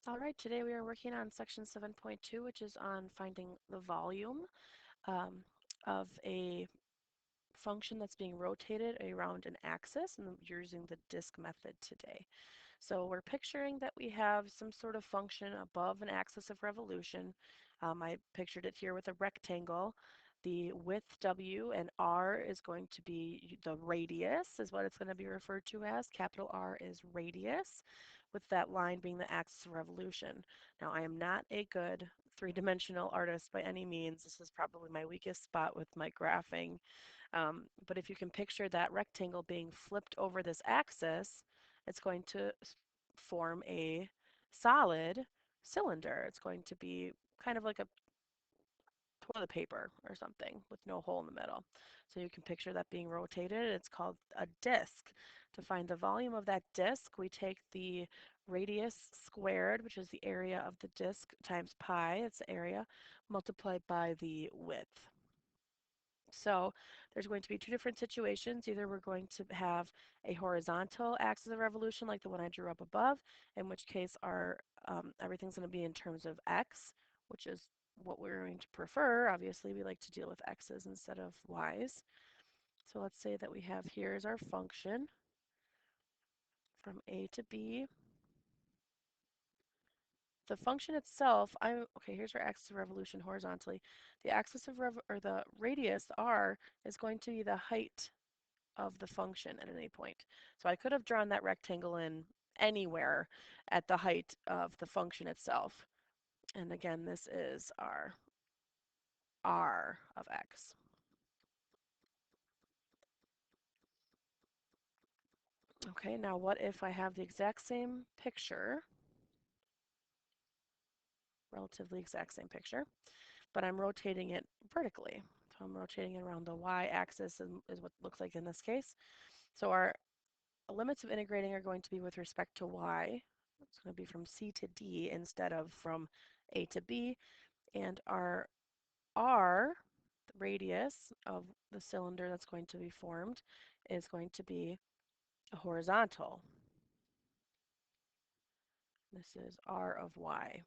All right, today we are working on section 7.2, which is on finding the volume um, of a function that's being rotated around an axis, and you're using the disk method today. So we're picturing that we have some sort of function above an axis of revolution. I pictured it here with a rectangle. The width W and R is going to be the radius, is what it's going to be referred to as. Capital R is radius, with that line being the axis of revolution. Now, I am not a good three-dimensional artist by any means. This is probably my weakest spot with my graphing. But if you can picture that rectangle being flipped over this axis, it's going to form a solid cylinder. It's going to be kind of like a toilet paper or something with no hole in the middle. So you can picture that being rotated. It's called a disk. To find the volume of that disk, we take the radius squared, which is the area of the disk, times pi, it's the area, multiplied by the width. So there's going to be two different situations. Either we're going to have a horizontal axis of revolution like the one I drew up above, in which case our everything's going to be in terms of x, which is what we're going to prefer. Obviously, we like to deal with x's instead of y's. So let's say that we have here is our function from a to b. The function itself, okay, here's our axis of revolution horizontally. The axis of or the radius r is going to be the height of the function at any point. So I could have drawn that rectangle in anywhere at the height of the function itself. And again, this is our r of x. Okay, now what if I have the exact same picture, relatively exact same picture, but I'm rotating it vertically. So I'm rotating it around the y-axis is what it looks like in this case. So our limits of integrating are going to be with respect to y. It's going to be from c to d instead of from a to b. And our r, the radius of the cylinder that's going to be formed, is going to be a horizontal. This is r of y.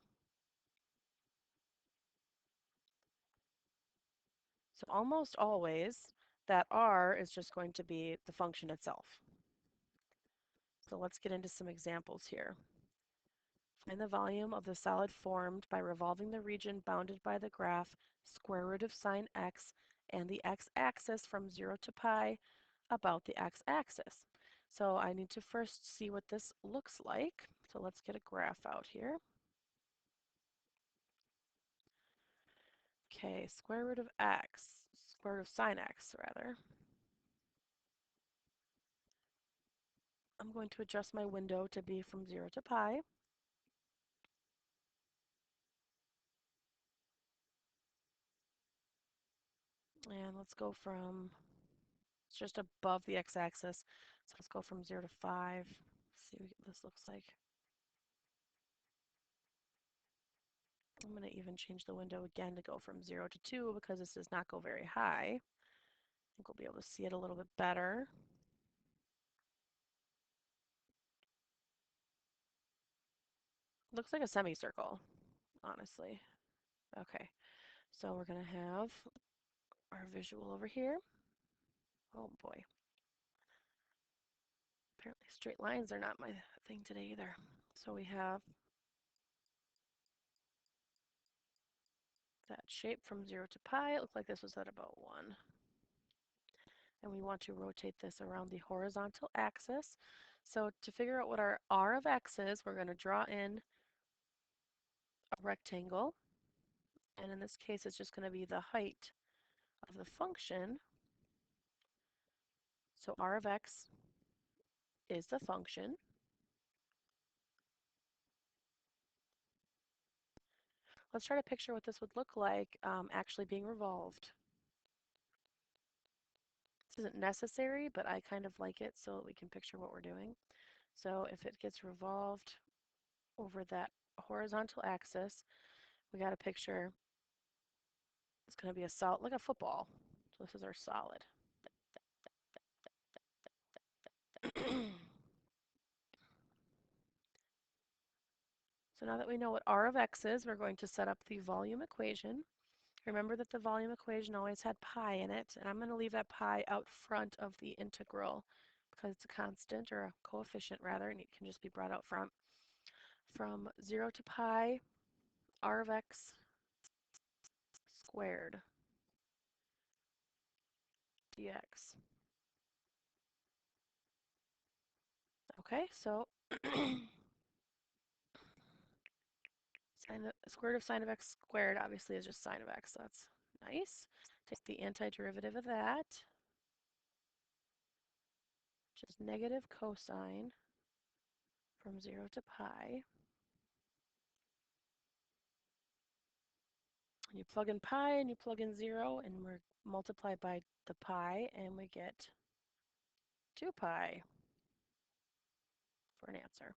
So almost always, that r is just going to be the function itself. So let's get into some examples here. Find the volume of the solid formed by revolving the region bounded by the graph square root of sine x and the x-axis from 0 to pi about the x-axis. So I need to first see what this looks like. So let's get a graph out here. Okay, square root of x, square root of sine x rather. I'm going to adjust my window to be from 0 to pi. And let's go from, it's just above the x-axis. So let's go from 0 to 5. See what this looks like. I'm going to even change the window again to go from 0 to 2 because this does not go very high. I think we'll be able to see it a little bit better. Looks like a semicircle, honestly. Okay, so we're going to have our visual over here. Oh boy. Apparently straight lines are not my thing today either. So we have that shape from 0 to pi. It looked like this was at about 1. And we want to rotate this around the horizontal axis. So to figure out what our r of x is, we're going to draw in a rectangle. And in this case, it's just going to be the height of the function. So r of x is the function. Let's try to picture what this would look like actually being revolved. This isn't necessary, but I kind of like it so that we can picture what we're doing. So if it gets revolved over that horizontal axis, we got a picture. It's going to be a solid, like a football. So this is our solid. So now that we know what r of x is, we're going to set up the volume equation. Remember that the volume equation always had pi in it, and I'm going to leave that pi out front of the integral because it's a constant, or a coefficient rather, and it can just be brought out front. From 0 to pi, r of x squared dx. Okay, so square root of sine of x squared obviously is just sine of x, so that's nice. Take the antiderivative of that, which is negative cosine from 0 to pi. And you plug in pi and you plug in 0, and we're multiplied by the pi, and we get 2 pi for an answer.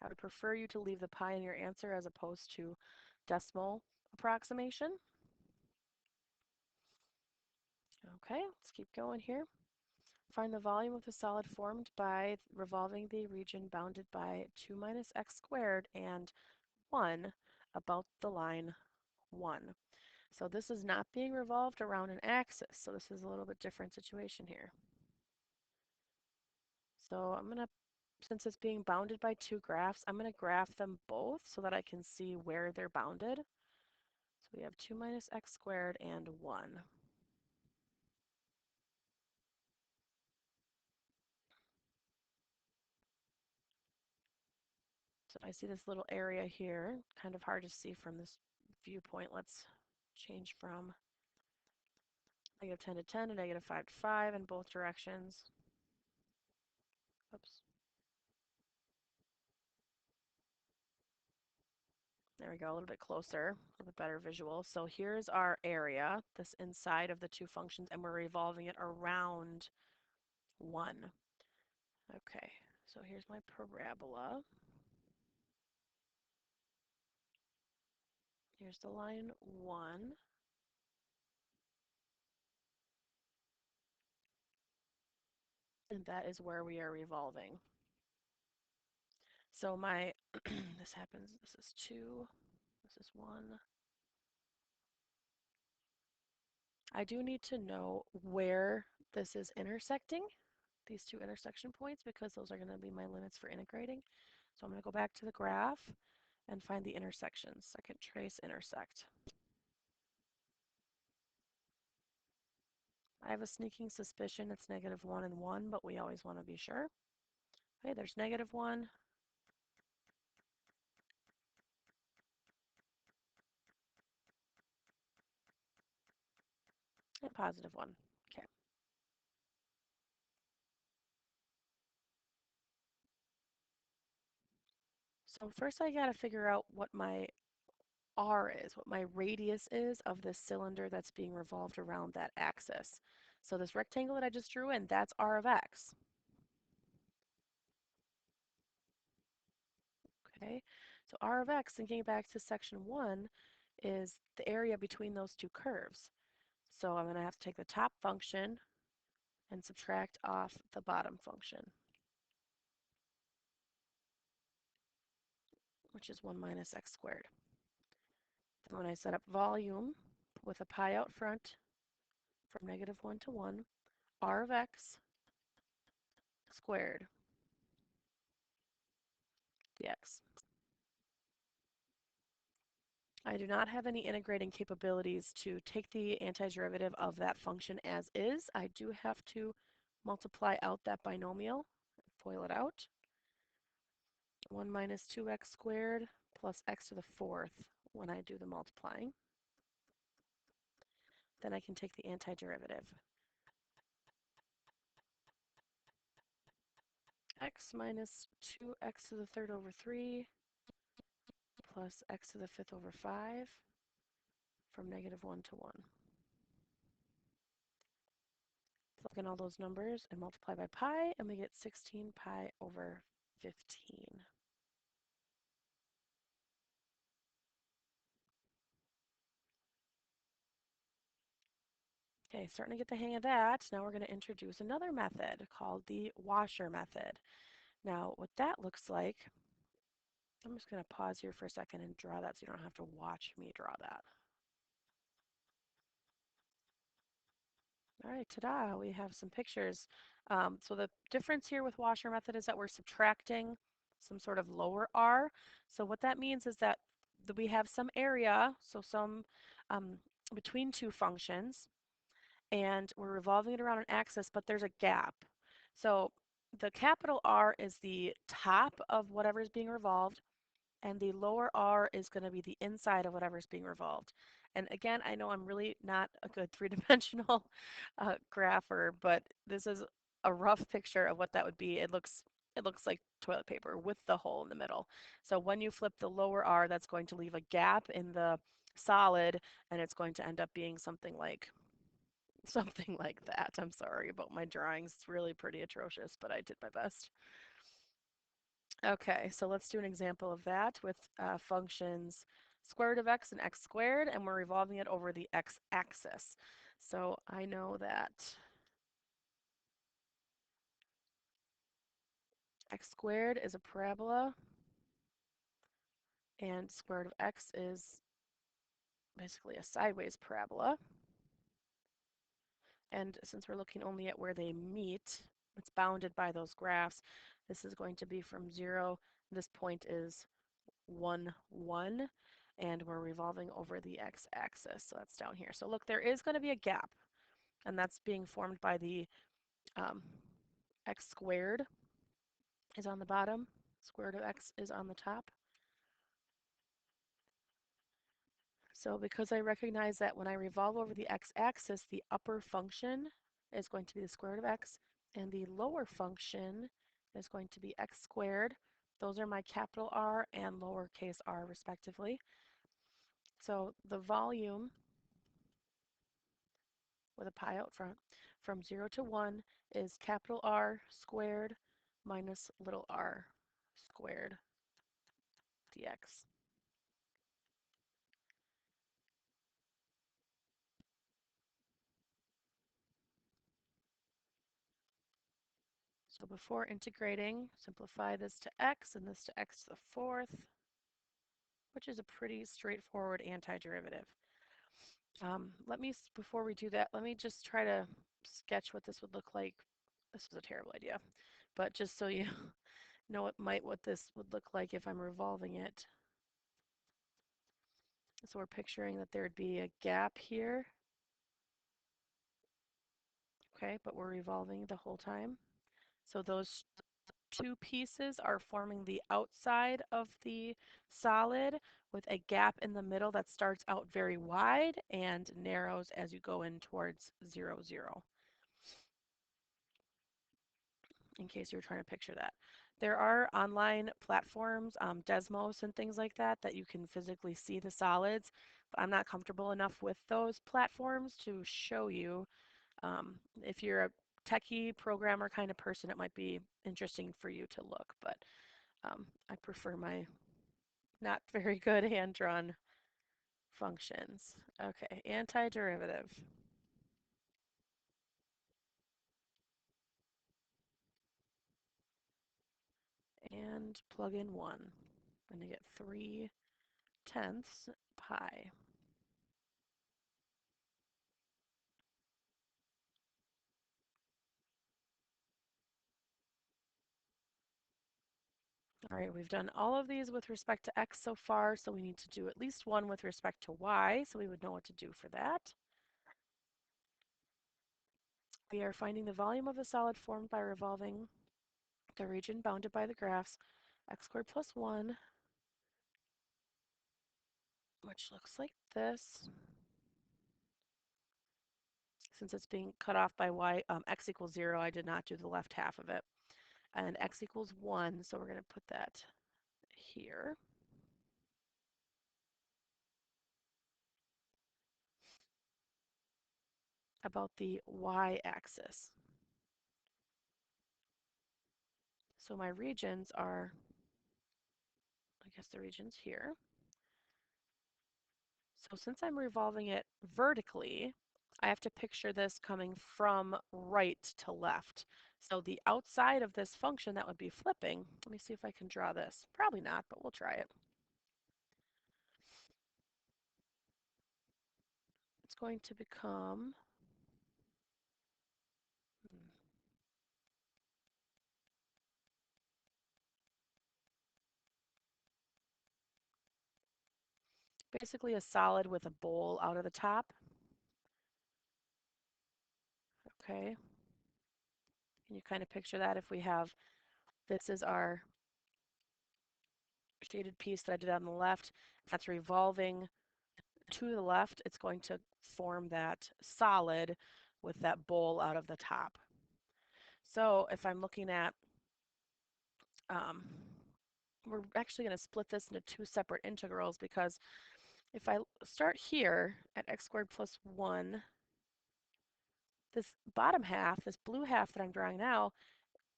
I would prefer you to leave the pi in your answer as opposed to decimal approximation. Okay, let's keep going here. Find the volume of the solid formed by revolving the region bounded by 2 minus x squared and 1 about the line 1. So this is not being revolved around an axis, so this is a little bit different situation here. So I'm going to, since it's being bounded by two graphs, I'm going to graph them both so that I can see where they're bounded. So we have 2 minus x squared and 1. So I see this little area here, kind of hard to see from this viewpoint. Let's change from negative 10 to 10 to negative 5 to 5 in both directions. Oops. There we go, a little bit closer, a little bit better visual. So here's our area, this inside of the two functions, and we're revolving it around 1. Okay, so here's my parabola. Here's the line 1. And that is where we are revolving. So my, this happens, this is 2, this is 1. I do need to know where this is intersecting, these two intersection points, because those are going to be my limits for integrating. So I'm going to go back to the graph and find the intersections. Second trace intersect. I have a sneaking suspicion it's negative 1 and 1, but we always want to be sure. Okay, there's negative 1. And positive 1. Okay. So first I got to figure out what my r is, what my radius is of this cylinder that's being revolved around that axis. So this rectangle that I just drew in, that's r of x. Okay, so r of x, thinking back to section 1, is the area between those two curves. So I'm going to have to take the top function and subtract off the bottom function, which is 1 minus x squared. Then when I set up volume with a pi out front from negative 1 to 1, r of x squared dx. I do not have any integrating capabilities to take the antiderivative of that function as is. I do have to multiply out that binomial, FOIL it out. 1 minus 2x squared plus x to the fourth when I do the multiplying. Then I can take the antiderivative. X minus 2x to the third over 3 plus x to the fifth over 5 from negative 1 to 1. Plug in all those numbers and multiply by pi, and we get 16 pi over 15. Okay, starting to get the hang of that. Now we're going to introduce another method called the washer method. Now, what that looks like I'm just going to pause here for a second and draw that so you don't have to watch me draw that. All right, ta-da, we have some pictures. So the difference here with washer method is that we're subtracting some sort of lower R. So what that means is that we have some area, so some between two functions, and we're revolving it around an axis, but there's a gap. So the capital R is the top of whatever is being revolved, and the lower R is going to be the inside of whatever's being revolved. And again, I know I'm really not a good three-dimensional grapher, but this is a rough picture of what that would be. It looks like toilet paper with the hole in the middle. So when you flip the lower R, that's going to leave a gap in the solid, and it's going to end up being something like that. I'm sorry about my drawings. It's really pretty atrocious, but I did my best. Okay, so let's do an example of that with functions square root of x and x squared, and we're revolving it over the x-axis. So I know that x squared is a parabola, and square root of x is basically a sideways parabola. And since we're looking only at where they meet, it's bounded by those graphs. This is going to be from 0. This point is 1, 1, and we're revolving over the x-axis. So that's down here. So look, there is going to be a gap, and that's being formed by the um, x squared is on the bottom, square root of x is on the top. So because I recognize that when I revolve over the x-axis, the upper function is going to be the square root of x, and the lower function is going to be x squared. Those are my capital R and lowercase r respectively. So the volume with a pi out front from 0 to 1 is capital R squared minus little r squared dx. So before integrating, simplify this to x and this to x to the fourth, which is a pretty straightforward antiderivative. Before we do that, let me just try to sketch what this would look like. This was a terrible idea, but just so you know what this would look like if I'm revolving it. So we're picturing that there'd be a gap here, okay, but we're revolving the whole time. So those two pieces are forming the outside of the solid with a gap in the middle that starts out very wide and narrows as you go in towards 0, 0, in case you're trying to picture that. There are online platforms, Desmos and things like that, that you can physically see the solids, but I'm not comfortable enough with those platforms to show you. If you're a techie programmer kind of person, it might be interesting for you to look, but I prefer my not very good hand-drawn functions. Okay, antiderivative. And plug in 1. I'm going to get 3/10 pi. All right, we've done all of these with respect to x so far, so we need to do at least one with respect to y, so we would know what to do for that. We are finding the volume of a solid formed by revolving the region bounded by the graphs x squared plus 1, which looks like this. Since it's being cut off by y, x equals 0, I did not do the left half of it. And x equals 1, so we're going to put that here. About the y-axis. So my regions are, I guess the region's here. So since I'm revolving it vertically, I have to picture this coming from right to left. So the outside of this function that would be flipping, let me see if I can draw this. Probably not, but we'll try it. It's going to become, basically a solid with a bowl out of the top. Okay, can you kind of picture that if we have, this is our shaded piece that I did on the left, that's revolving to the left, it's going to form that solid with that bowl out of the top. So if I'm looking at, um, we're actually going to split this into two separate integrals because if I start here at x squared plus 1, this bottom half, this blue half that I'm drawing now,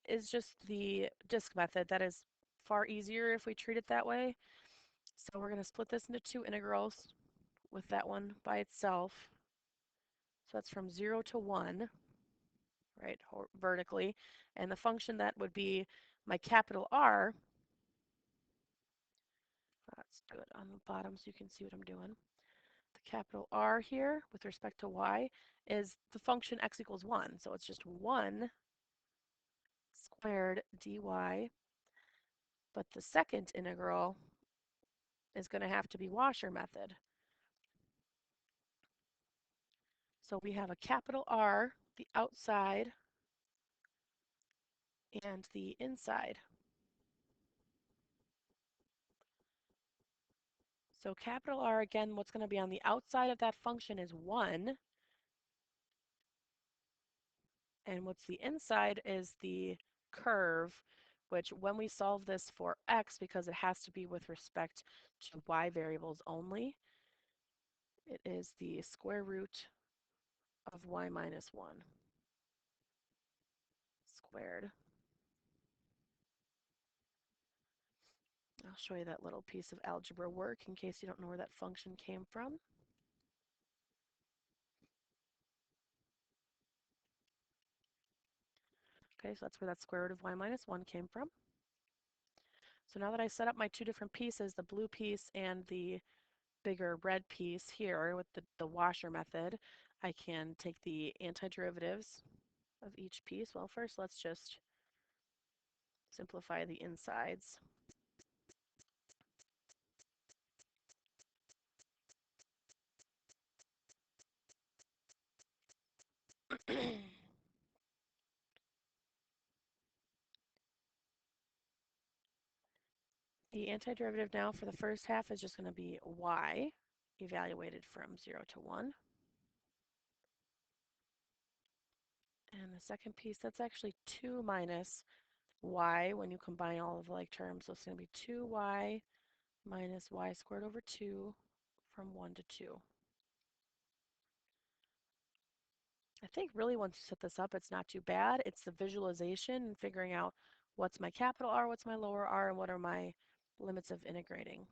is just the disk method. That is far easier if we treat it that way. So we're going to split this into two integrals with that one by itself. So that's from 0 to 1, right, vertically. And the function that would be my capital R, let's do it on the bottom so you can see what I'm doing. The capital R here with respect to y is the function x equals 1. So it's just 1 squared dy, but the second integral is going to have to be washer method. So we have a capital R, the outside, and the inside. So capital R, again, what's going to be on the outside of that function is 1, and what's the inside is the curve, which when we solve this for x, because it has to be with respect to y variables only, it is the square root of y minus 1 squared. I'll show you that little piece of algebra work in case you don't know where that function came from. Okay, so that's where that square root of y minus 1 came from. So now that I set up my two different pieces, the blue piece and the bigger red piece here with the washer method, I can take the antiderivatives of each piece. Well, first let's just simplify the insides. The antiderivative now for the first half is just going to be y, evaluated from 0 to 1. And the second piece, that's actually 2 minus y when you combine all of the like terms. So it's going to be 2y minus y squared over 2 from 1 to 2. I think really once you set this up, it's not too bad. It's the visualization and figuring out what's my capital R, what's my lower r, and what are my limits of integrating.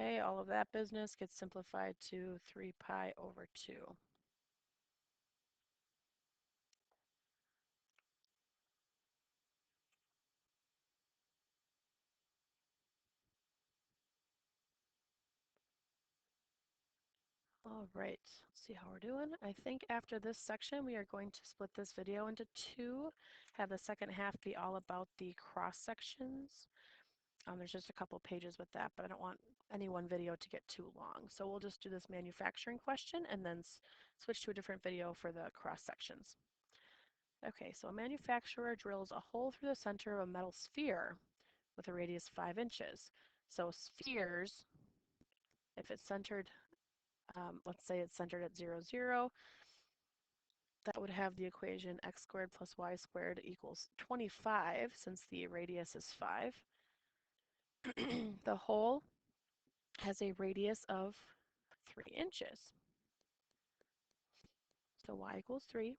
Okay, all of that business gets simplified to 3 pi over 2. All right, let's see how we're doing. I think after this section, we are going to split this video into two, have the second half be all about the cross sections. There's just a couple pages with that, but I don't want any one video to get too long. So we'll just do this manufacturing question and then switch to a different video for the cross sections. Okay, so a manufacturer drills a hole through the center of a metal sphere with a radius 5 inches. So spheres, if it's centered, let's say it's centered at 0, 0, that would have the equation x squared plus y squared equals 25 since the radius is 5. The hole has a radius of 3 inches. So y equals 3.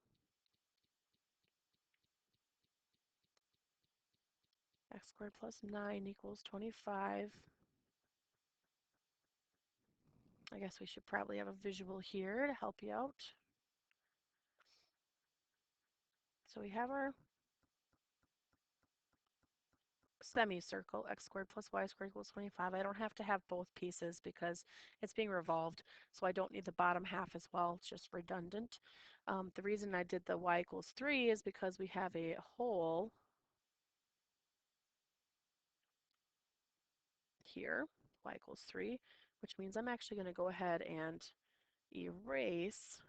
X squared plus 9 equals 25. I guess we should probably have a visual here to help you out. So we have our semicircle, x squared plus y squared equals 25. I don't have to have both pieces because it's being revolved, so I don't need the bottom half as well. It's just redundant. The reason I did the y equals 3 is because we have a hole here, y equals 3, which means I'm actually going to go ahead and erase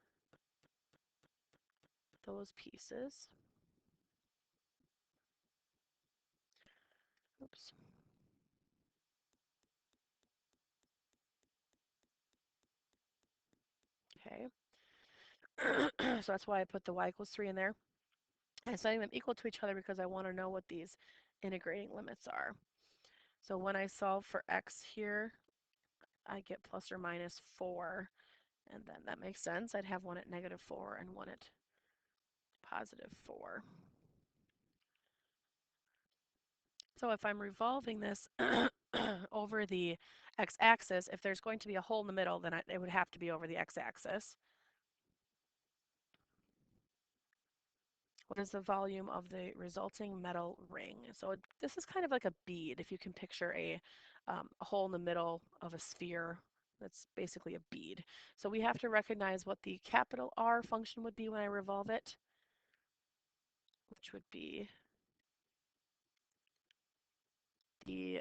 those pieces. Oops. Okay. So that's why I put the y equals 3 in there. And setting them equal to each other because I want to know what these integrating limits are. So when I solve for x here, I get plus or minus 4. And then that makes sense. I'd have one at negative 4 and one at positive 4. So if I'm revolving this over the x-axis, if there's going to be a hole in the middle, then it would have to be over the x-axis. What is the volume of the resulting metal ring? So this is kind of like a bead, if you can picture a hole in the middle of a sphere. That's basically a bead. So we have to recognize what the capital R function would be when I revolve it, which would be the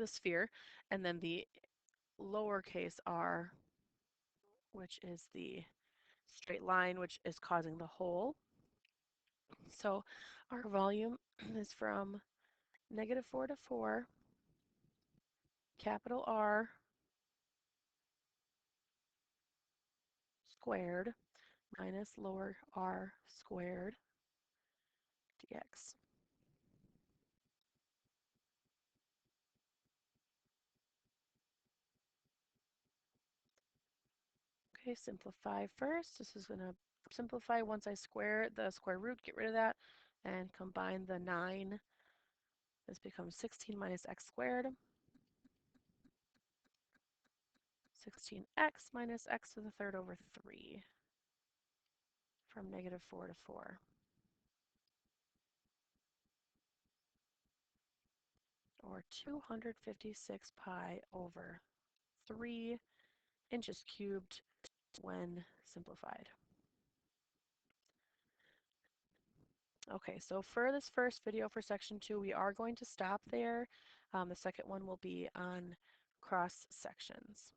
sphere, and then the lowercase r, which is the straight line, which is causing the hole. So our volume is from negative 4 to 4, capital R squared minus lower r squared dx. Okay, simplify first. This is going to simplify once I square the square root, get rid of that, and combine the 9. This becomes 16 minus x squared. 16x minus x to the third over 3 from negative 4 to 4. Or 256 pi over 3 inches cubed when simplified. Okay, so for this first video for section 2, we are going to stop there. The second one will be on cross sections.